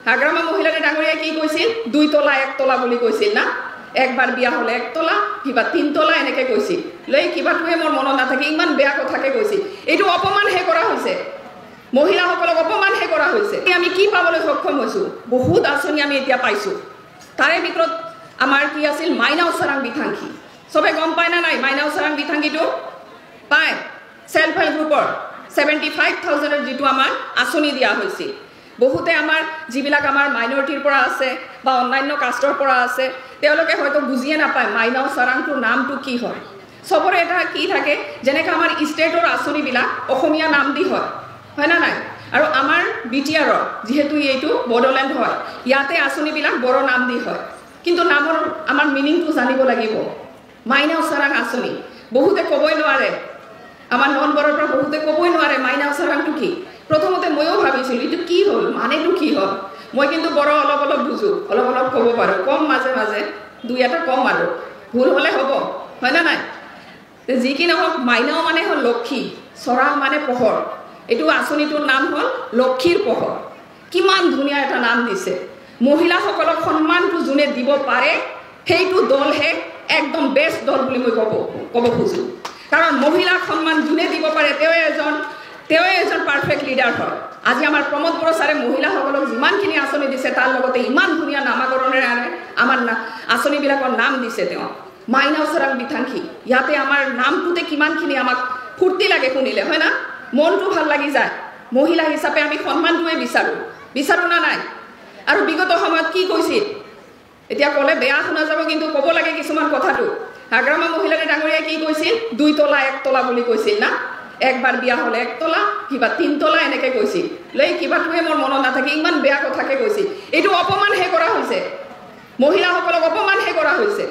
হাগ্ৰামা মহিলাৰে ডাঙৰীয়াই কি কৈছিল 2 তলা 1 তলা বুলি কৈছিল না একবাৰ বিয়া হলে 1 তলা কিবা 3 তলা এনেকে কৈছিল লৈ কিবাটোৱে মোৰ মনত নাথাকে ইমান বেয়া কথাকে কৈছিল এইটো অপমানহে কৰা হৈছে মহিলাসকলক অপমানহে কৰা হৈছে আমি কি পাবলৈ সক্ষম হৈছো বহুত আঁচনি আমি এতিয়া পাইছো তাৰে ভিতৰত আমাৰ কি আছিল মাইনাও চাৰাং বিথাংখী সবে গম পায় না নাই মাইনাও চাৰাং বিথাংখীটো পায় সেলফ হেল্প গ্ৰুপৰ 75000 এৰ যেটো আমাৰ আঁচনি দিয়া হৈছে বহুতে আমাৰ যিবিলাক আমাৰ মাইনৰিটিৰ পৰা আছে বা অন্যান্য কাষ্টৰ পৰা আছে তেওঁলোকে হয়তো বুজিয়ে নাপায় মাইনাও চাৰাংটোৰ নামটো কি হয় সবৰে এটা কি থাকে যেনেকৈ আমাৰ ষ্টেটৰ আঁচনিবিলাক অসমীয়া নাম দি হয় না নাই আৰু আমাৰ বিটিআৰৰ যেহেতু এইটো বড়োলেণ্ড হয় ইয়াতে আঁচনিবিলাক বড়ো নাম দি হয় কিন্তু নামৰ আমাৰ মিনিংটো জানিব লাগিব মাইনাও চাৰাং আঁচনি বহুতে ক'বই নোৱাৰে আমাৰ নন বড়োৰ পৰা বহুতে ক'বই নোৱাৰে মাইনাও চাৰাংটো কি প্ৰথমতে ময়ো ভাবিছিলোঁ এইটো কি হ'ল মানেটো কি হ'ল মই কিন্তু বড়ো অলপ অলপ বুজো অলপ অলপ ক'ব পাৰোঁ কম মাজে মাজে দুই এটা কম আৰু ভুল হ'লে হ'ব হয় না নাই যি কি নহওক মাইনাও মানে হ'ল লক্ষী চৰাং মানে পোহৰ এইটো আঁচনিটোৰ নাম হ'ল লক্ষীৰ পোহৰ কিমান ধুনীয়া এটা নাম দিছে মহিলাসকলক সন্মানটো যোনে দিব পাৰে সেইটো দলহে একদম বেষ্ট দল বুলি মই ক'ব খুজোঁ কাৰণ মহিলাক সন্মান যোনে দিব পাৰে তেওঁ এজন পাৰফেক্ট লিডাৰ হয় আজি আমাৰ প্ৰমোদ বড়ো ছাৰে মহিলাসকলক যিমানখিনি আঁচনি দিছে তাৰ লগতে ইমান ধুনীয়া নামাকৰণেৰে আমাৰ আঁচনিবিলাকৰ নাম দিছে তেওঁ মাইনাও চাৰাং বিথাংখী ইয়াতে আমাৰ নামটোতে কিমানখিনি আমাক ফূৰ্তি লাগে শুনিলে হয় না মনটো ভাল লাগি যায় মহিলা হিচাপে আমি সন্মানটোৱে বিচাৰো না নাই আৰু বিগত সময়ত কি কৈছিল এতিয়া ক'লে বেয়া শুনা যাব কিন্তু ক'ব লাগে কিছুমান কথাটো হাগ্ৰামা মহিলাৰে ডাঙৰীয়াই কি কৈছিল 2 তলা 1 তলা বুলি কৈছিল না একবাৰ বিয়া হলে 1 তলা কিবা 3 তলা এনেকে কৈছিল লৈ কিবাটোৱে মোৰ মনত নাথাকে ইমান বেয়া কথাকে কৈছিল এইটো অপমানহে কৰা হৈছে মহিলাসকলক অপমানহে কৰা হৈছে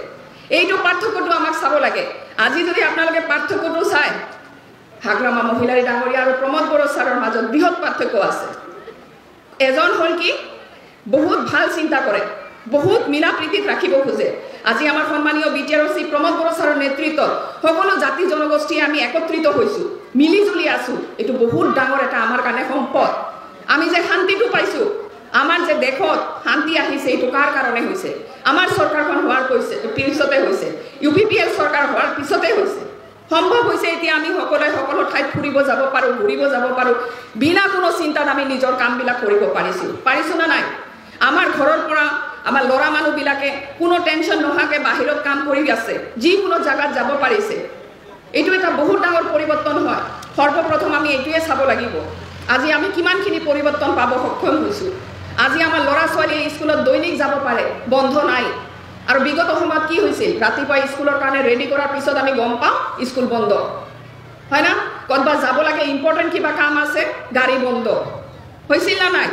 এইটো পাৰ্থক্যটো আমাক চাব লাগে আজি যদি আপোনালোকে পাৰ্থক্যটো চাই হাগ্ৰামা মহিলাৰে ডাঙৰীয়া আৰু প্ৰমোদ বড়ো ছাৰৰ মাজত বৃহৎ পাৰ্থক্য আছে এজন হ'ল কি বহুত ভাল চিন্তা কৰে বহুত মিলা প্ৰীতিত ৰাখিব খোজে আজি আমাৰ সন্মানীয় বিটিআৰৰ শ্ৰী প্ৰমোদ বড়ো ছাৰৰ নেতৃত্বত সকলো জাতি জনগোষ্ঠী আমি একত্ৰিত হৈছোঁ মিলিজুলি আছোঁ এইটো বহুত ডাঙৰ এটা আমাৰ কাৰণে সম্পদ আমি যে শান্তিটো পাইছোঁ আমাৰ যে দেশত শান্তি আহিছে এইটো কাৰ কাৰণে হৈছে আমাৰ চৰকাৰখন হোৱাৰ পিছতে হৈছে UPPL চৰকাৰ হোৱাৰ পিছতে হৈছে সম্ভৱ হৈছে এতিয়া আমি সকলোৱে সকলো ঠাইত ফুৰিব যাব পাৰোঁ ঘূৰিব যাব পাৰোঁ বিনা কোনো চিন্তাত আমি নিজৰ কামবিলাক কৰিব পাৰিছোঁ না নাই আমাৰ ঘৰৰ পৰা আমাৰ ল'ৰা মানুহবিলাকে কোনো টেনশ্যন নোহোৱাকৈ বাহিৰত কাম কৰি আছে যিকোনো জাগাত যাব পাৰিছে এইটো এটা বহুত ডাঙৰ পৰিৱৰ্তন হয় সৰ্বপ্ৰথম আমি এইটোৱে চাব লাগিব আজি আমি কিমানখিনি পৰিৱৰ্তন পাব সক্ষম হৈছোঁ আজি আমাৰ ল'ৰা ছোৱালীয়ে স্কুলত দৈনিক যাব পাৰে বন্ধ নাই আৰু বিগত সময়ত কি হৈছিল ৰাতিপুৱা স্কুলৰ কাৰণে ৰেডি কৰাৰ পিছত আমি গম পাওঁ স্কুল বন্ধ হয় না ক'ৰবাত যাব লাগে ইম্পৰ্টেণ্ট কিবা কাম আছে গাড়ী বন্ধ হৈছিল না নাই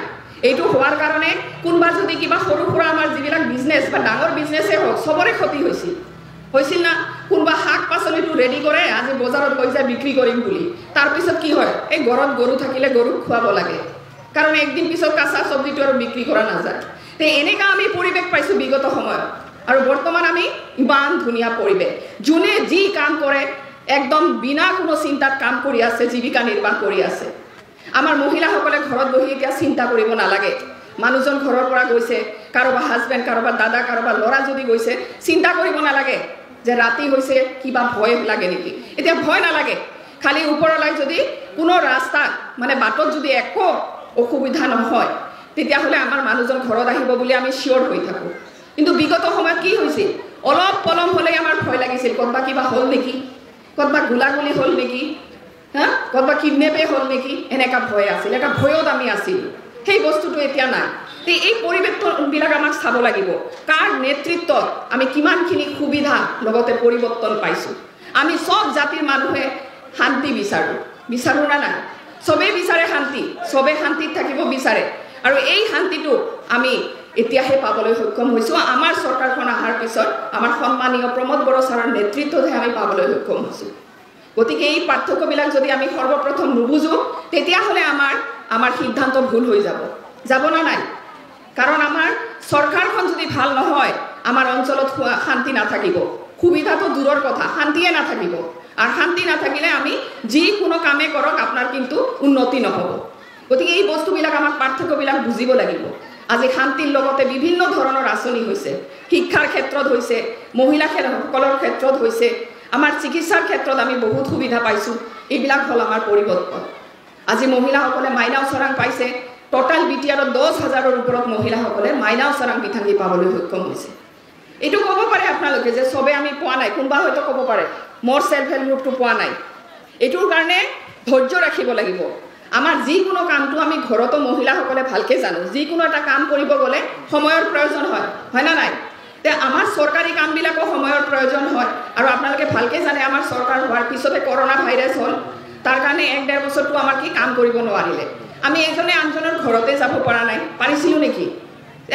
এইটো হোৱাৰ কাৰণে কোনোবা যদি কিবা সৰু সুৰা আমাৰ যিবিলাক বিজনেছ বা ডাঙৰ বিজনেছে হওক সবৰে ক্ষতি হৈছিল না কোনোবা শাক পাচলিটো ৰেডি কৰে আজি বজাৰত লৈ যায় বিক্ৰী কৰিম বুলি তাৰপিছত কি হয় এই ঘৰত গৰু থাকিলে গৰুক খুৱাব লাগে কাৰণ একদিন পিছত কাঁচা চব্জিটো আৰু বিক্ৰী কৰা নাযায় তে এনেকা আমি পৰিৱেশ পাইছোঁ বিগত সময়ত আৰু বৰ্তমান আমি ইমান ধুনীয়া পৰিৱেশ যোনে যি কাম কৰে একদম বিনা কোনো চিন্তাত কাম কৰি আছে জীৱিকা নিৰ্বাহ কৰি আছে আমাৰ মহিলাসকলে ঘৰত বহি এতিয়া চিন্তা কৰিব নালাগে মানুহজন ঘৰৰ পৰা গৈছে কাৰোবাৰ হাজবেণ্ড কাৰোবাৰ দাদা কাৰোবাৰ ল'ৰা যদি গৈছে চিন্তা কৰিব নালাগে যে ৰাতি হৈছে কিবা ভয় লাগে নেকি এতিয়া ভয় নালাগে খালি ওপৰলৈ যদি কোনো ৰাস্তা মানে বাটত যদি একো অসুবিধা নহয় তেতিয়াহ'লে আমাৰ মানুহজন ঘৰত আহিব বুলি আমি চিয়ৰ হৈ থাকোঁ কিন্তু বিগত সময়ত কি হৈছিল অলপ পলম হ'লেই আমাৰ ভয় লাগিছিল ক'ৰবা কিবা হ'ল নেকি ক'ৰবা গোলাগুলি হ'ল নেকি ক'ৰবা কিডনেপে হ'ল নেকি এনেকুৱা ভয় আছিল এটা ভয়ত আমি আছিলোঁ সেই বস্তুটো এতিয়া নাই তে এই পৰিৱৰ্তনবিলাক আমাক চাব লাগিব কাৰ নেতৃত্বত আমি কিমানখিনি সুবিধা লগতে পৰিৱৰ্তন পাইছোঁ আমি সব জাতিৰ মানুহে শান্তি বিচাৰোঁ না নাই চবেই বিচাৰে শান্তি চবে শান্তিত থাকিব বিচাৰে আৰু এই শান্তিটো আমি এতিয়াহে পাবলৈ সক্ষম হৈছোঁ আমাৰ চৰকাৰখন অহাৰ পিছত আমাৰ সন্মানীয় প্ৰমোদ বড়ো ছাৰৰ নেতৃত্বতহে আমি পাবলৈ সক্ষম হৈছোঁ গতিকে এই পাৰ্থক্যবিলাক যদি আমি সৰ্বপ্ৰথম নুবুজোঁ তেতিয়াহ'লে আমাৰ সিদ্ধান্ত ভুল হৈ যাব না নাই কাৰণ আমাৰ চৰকাৰখন যদি ভাল নহয় আমাৰ অঞ্চলত শান্তি নাথাকিব সুবিধাটো দূৰৰ কথা শান্তিয়ে নাথাকিব আৰু শান্তি নাথাকিলে আমি যিকোনো কামে কৰক আপোনাৰ কিন্তু উন্নতি নহ'ব গতিকে এই বস্তুবিলাক আমাক পাৰ্থক্যবিলাক বুজিব লাগিব আজি শান্তিৰ লগতে বিভিন্ন ধৰণৰ আঁচনি হৈছে, শিক্ষাৰ ক্ষেত্ৰত হৈছে, মহিলাসকলৰ ক্ষেত্ৰত হৈছে, আমাৰ চিকিৎসাৰ ক্ষেত্ৰত আমি বহুত সুবিধা পাইছোঁ। এইবিলাক হ'ল আমাৰ পৰিৱৰ্তন। আজি মহিলাসকলে মাইনাও চৰাং পাইছে। টোটাল বিটিআৰত 10,000ৰ ওপৰত মহিলাসকলে মাইনাও চৰাং বিথাংগী পাবলৈ সক্ষম হৈছে। এইটো ক'ব পাৰে আপোনালোকে যে চবে আমি পোৱা নাই, কোনোবা হয়তো ক'ব পাৰে মোৰ সেলফ হেল্প গ্ৰুপটো পোৱা নাই। এইটোৰ কাৰণে ধৈৰ্য ৰাখিব লাগিব। আমাৰ যিকোনো কামটো আমি ঘৰতো মহিলাসকলে ভালকৈ জানো, যিকোনো এটা কাম কৰিব গ'লে সময়ৰ প্ৰয়োজন হয় না নাই? তে আমাৰ চৰকাৰী কামবিলাকো সময়ৰ প্ৰয়োজন হয়। আৰু আপোনালোকে ভালকৈ জানে আমাৰ চৰকাৰ হোৱাৰ পিছতে কৰোণা ভাইৰাছ হ'ল, তাৰ কাৰণে 1-1.5 বছৰটো আমাৰ কি কাম কৰিব নোৱাৰিলে। আমি এজনে আনজনৰ ঘৰতে যাব পৰা নাই, পাৰিছিলোঁ নেকি?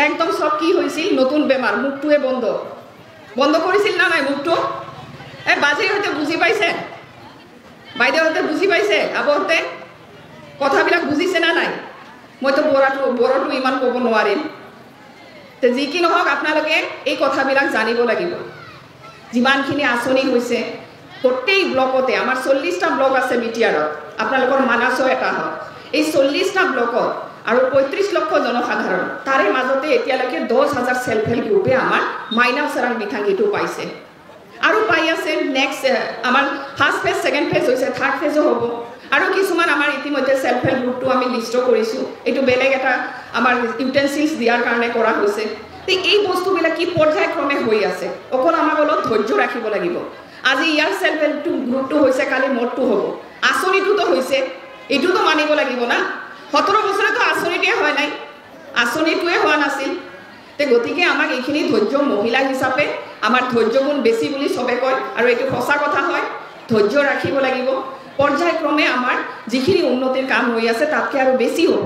একদম সব কি হৈছিল, নতুন বেমাৰ, মুখটোৱে বন্ধ কৰিছিল না নাই মুখটো? বাজেই হয়তো বুজি পাইছে, বাইদেউহঁতে বুজি পাইছে, আবহতে কথাবিলাক বুজিছে না নাই? মইতো বড়োটো ইমান ক'ব নোৱাৰিম। তো যি কি নহওক আপোনালোকে এই কথাবিলাক জানিব লাগিব। যিমানখিনি আঁচনি হৈছে গোটেই ব্লকতে, আমাৰ 40টা ব্লক আছে বিটিআৰত, আপোনালোকৰ মানাসো এটা হয়। এই 40টা ব্লকত আৰু 35 লক্ষ জনসাধাৰণ, তাৰে মাজতে এতিয়ালৈকে 10,000 সেলফ হেল্প গ্ৰুপে আমাৰ মাইনাও চৰাং বিথাংগীটো পাইছে আৰু পাই আছে। নেক্সট আমাৰ ফাৰ্ষ্ট ফেজ, ছেকেণ্ড ফেজ হৈছে, থাৰ্ড ফেজো হ'ব। আৰু কিছুমান আমাৰ ইতিমধ্যে সেলফ হেল্প গ্ৰুপটো আমি লিষ্টও কৰিছোঁ। এইটো বেলেগ এটা আমাৰ ইউটেনচিলছ দিয়াৰ কাৰণে কৰা হৈছে। এই বস্তুবিলাক কি পৰ্যায়ক্ৰমে হৈ আছে, অকল আমাক অলপ ধৈৰ্য ৰাখিব লাগিব। আজি ইয়াৰ সেলফ হেল্প গ্ৰুপটো হৈছে, কালি মোৰটো হ'ব, আঁচনিটোতো হৈছে, এইটোতো মানিব লাগিব না। 17 বছৰেতো আঁচনিটোৱে হয় নাই, আঁচনিটোৱে হোৱা নাছিল। গতিকে আমাক এইখিনি ধৈৰ্য, মহিলা হিচাপে আমাৰ ধৈৰ্য গুণ বেছি বুলি চবে কয়, আৰু এইটো সঁচা কথা হয়। ধৈৰ্য ৰাখিব লাগিব। পৰ্যায়ক্ৰমে আমাৰ যিখিনি উন্নতিৰ কাম হৈ আছে তাতকৈ আৰু বেছি হ'ব।